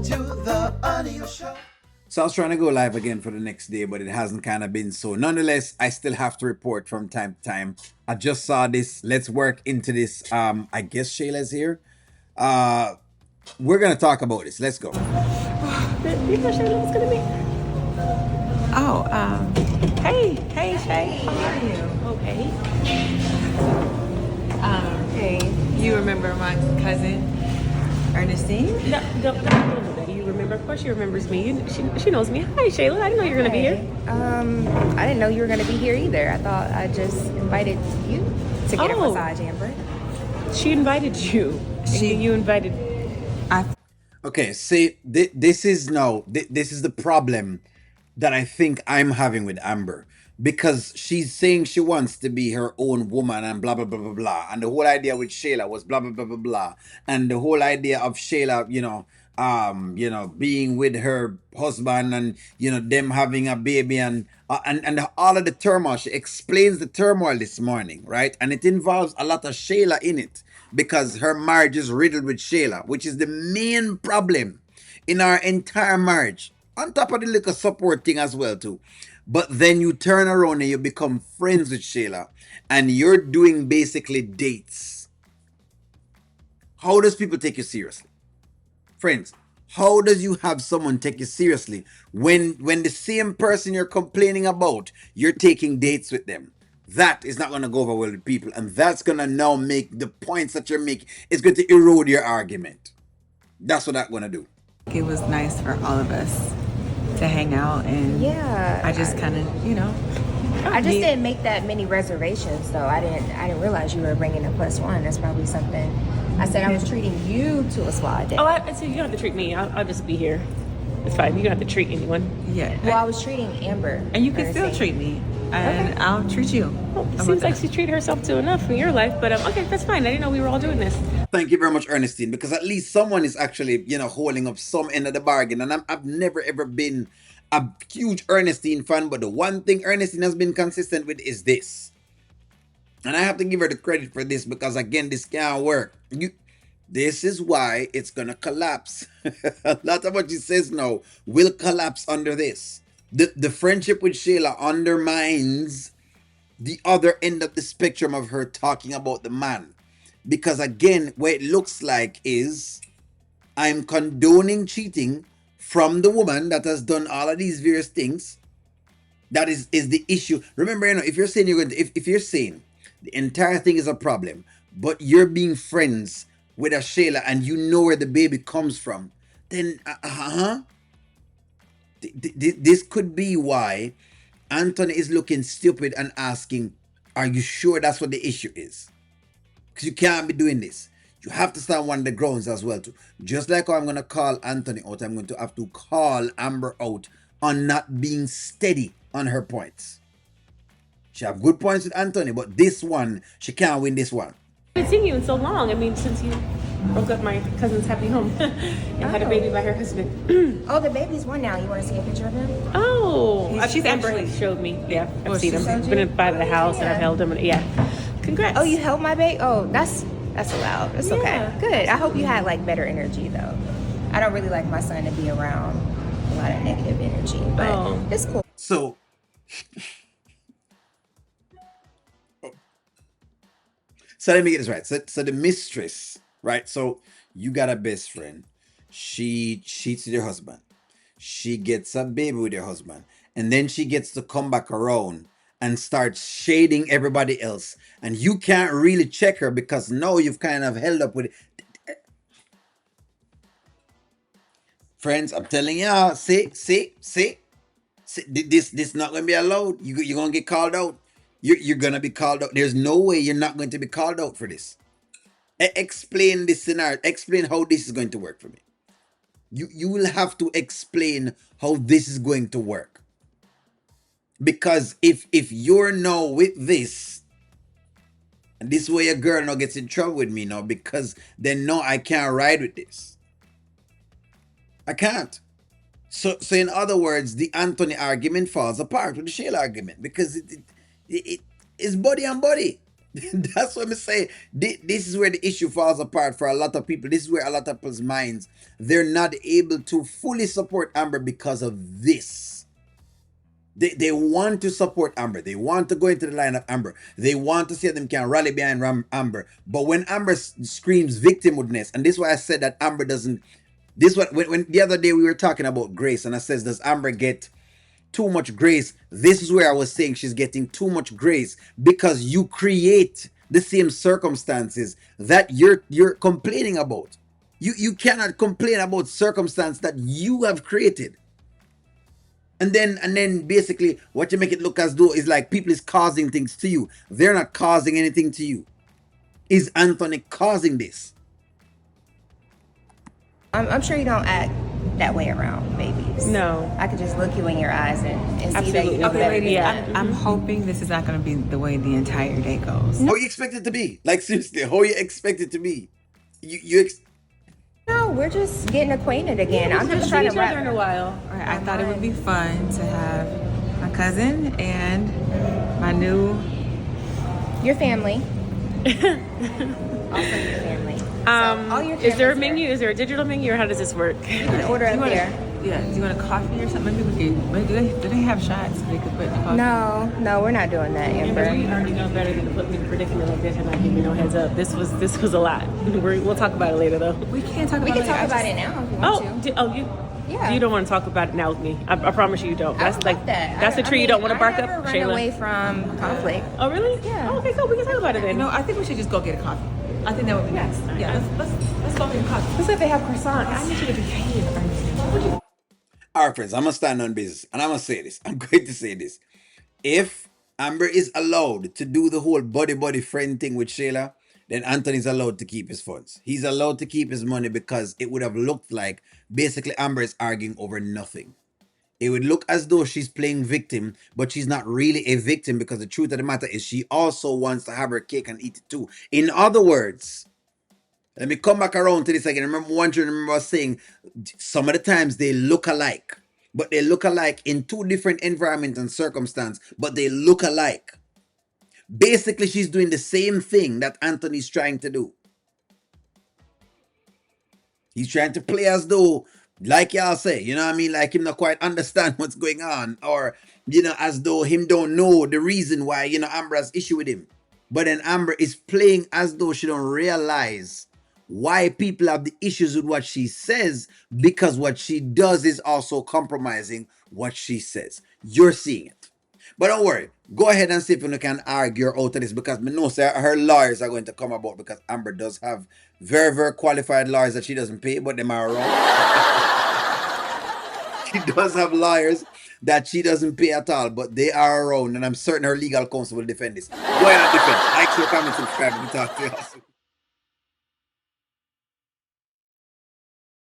to the audio show. So I was trying to go live again for the next day, but it hasn't kind of been so. Nonetheless, I still have to report from time to time. I just saw this. Let's work into this. I guess Shayla's here. Uh, we're gonna talk about this. Let's go. You know Shayla was gonna be. Oh, hey, Shay, how are you? Okay. Hey, you remember my cousin Ernestine? No, don't do that. You remember? Of course, she remembers me. She knows me. Hi, Shayla. I didn't know you were gonna be here. I didn't know you were gonna be here either. I thought I just invited you to get a massage, Amber. She invited you. You invited. Okay, see, this is this is the problem that I think I'm having with Amber, because she's saying she wants to be her own woman and blah blah blah blah blah, and the whole idea with Shayla was blah blah blah blah blah, and the whole idea of Shayla, being with her husband, and them having a baby, and all of the turmoil. She explains the turmoil this morning, right? And it involves a lot of Shayla in it, because her marriage is riddled with Shayla, which is the main problem in our entire marriage. On top of the little support thing as well too. But then you turn around and you become friends with Shayla, and you're doing basically dates. How does people take you seriously? Friends, how does you have someone take you seriously when the same person you're complaining about, you're taking dates with them? That is not going to go over well with people, and that's going to now make the points that you're making, it's going to erode your argument. That's what that's going to do. It was nice for all of us to hang out, and I just kind of, I just didn't make that many reservations, though. I didn't realize you were bringing a +1. That's probably something. I said I was treating you to a spa day. Oh, I said you don't have to treat me. I'll just be here. It's fine. You don't have to treat anyone. Yeah. Well, I was treating Amber. And you can still treat me, and I'll treat you. Well, it seems like she treated herself to enough in your life, but okay, that's fine. I didn't know we were all doing this. Thank you very much, Ernestine, because at least someone is actually, holding up some end of the bargain. And I've never ever been a huge Ernestine fan, but the one thing Ernestine has been consistent with is this. And I have to give her the credit for this, because again, this can't work. This is why it's gonna collapse. A lot of what she says now will collapse under this. The friendship with Shayla undermines the other end of the spectrum of her talking about the man. Because again, what it looks like is I'm condoning cheating from the woman that has done all of these various things. That is the issue. Remember, if you're saying if you're saying the entire thing is a problem, but you're being friends with a Shayla and you know where the baby comes from, then this could be why Anthony is looking stupid and asking, are you sure that's what the issue is? Because you can't be doing this. You have to stand on the grounds as well too. Just like how I'm going to call Anthony out, I'm going to have to call Amber out on not being steady on her points. She have good points with Anthony, but this one, she can't win this one. I haven't seen you in so long. I mean, since you broke up my cousin's happy home and had a baby by her husband. Oh, the baby's one now. You want to see a picture of him? Oh, she's actually showed me. Yeah, I've seen him. He's been by the house and I've held him. And, yeah, congrats. Oh, you held my baby? Oh, that's allowed. It's okay. Yeah. Good. I hope you had like better energy though. I don't really like my son to be around a lot of negative energy, but it's cool. So let me get this right. So the mistress, right? So you got a best friend. She cheats with her husband. She gets a baby with her husband. And then she gets to come back around and start shading everybody else. And you can't really check her because now you've kind of held up with it. Friends, I'm telling y'all, see, this not going to be allowed. You're going to get called out. You're going to be called out. There's no way you're not going to be called out for this. Explain this scenario. Explain how this is going to work for me. You will have to explain how this is going to work. Because if you're now with this, and this way a girl now gets in trouble with me now, because then no, I can't ride with this. I can't. So in other words, the Anthony argument falls apart with the Shayla argument, because it is body on body. That's what I'm saying. This is where the issue falls apart for a lot of people. This is where a lot of people's minds, they're not able to fully support Amber because of this. They want to support Amber. They want to go into the line of Amber. They want to see them can rally behind Amber. But when Amber screams victimhoodness, and this is why I said that Amber doesn't. This what when the other day we were talking about grace, and I says, does Amber get too much grace? This is where I was saying she's getting too much grace because you create the same circumstances that you're complaining about. You cannot complain about circumstance that you have created. And then basically what you make it look as though is like people is causing things to you. They're not causing anything to you. Is Anthony causing this? I'm sure you don't act that way around babies. No. I could just look you in your eyes and see that Absolutely. you know Okay, better lady, than yeah. that. I'm hoping this is not going to be the way the entire day goes. How you expect it to be? Like seriously, how you expect it to be? No, we're just getting acquainted again. I'm just trying to in a wrap. while. I thought it would be fun to have my cousin and my new. Your family. Also your family. All your Is there a family's menu? Is there a digital menu, or how does this work? here. You can order up there. Yeah, do you want a coffee or something? Maybe we could. Do they have shots they could put in the coffee? No, we're not doing that, Amber, Amber. we already know better than to put me in a predicament like this and not give me no heads up. This was a lot. We'll talk about it later, though. We can't talk We about can talk about it now if you want to. You? Yeah. You don't want to talk about it now with me. I promise you don't. I That's would like love that. that's the tree you don't want to bark I never up, run Shayla. away from conflict. Oh really? Yeah. Oh, okay, cool. We can talk about it then. No, I think we should just go get a coffee. I think that would be nice. Yeah, let's go get a coffee. Let's see if they have croissants. I need you to behave. All right, friends, I'm gonna stand on business, and I'm gonna say this. I'm going to say this. If Amber is allowed to do the whole buddy friend thing with Shayla, then Anthony's allowed to keep his funds. He's allowed to keep his money because it would have looked like basically Amber is arguing over nothing. It would look as though she's playing victim, but she's not really a victim because the truth of the matter is she also wants to have her cake and eat it too. In other words, let me come back around to this again. Remember I was saying some of the times they look alike, but they look alike in two different environments and circumstances, but they look alike. Basically, she's doing the same thing that Anthony's trying to do. He's trying to play as though, like y'all say, you know what I mean? Like him not quite understand what's going on, or, as though him don't know the reason why, Amber has issue with him. But then Amber is playing as though she don't realize why people have the issues with what she says, because what she does is also compromising what she says. You're seeing it. But don't worry. Go ahead and see if you can argue her out of this, because me know her lawyers are going to come about, because Amber does have very, very qualified lawyers that she doesn't pay, but them are wrong. She does have lawyers that she doesn't pay at all, but they are around, and I'm certain her legal counsel will defend this. Go ahead and defend. Like, share, comment, subscribe, and talk to you soon.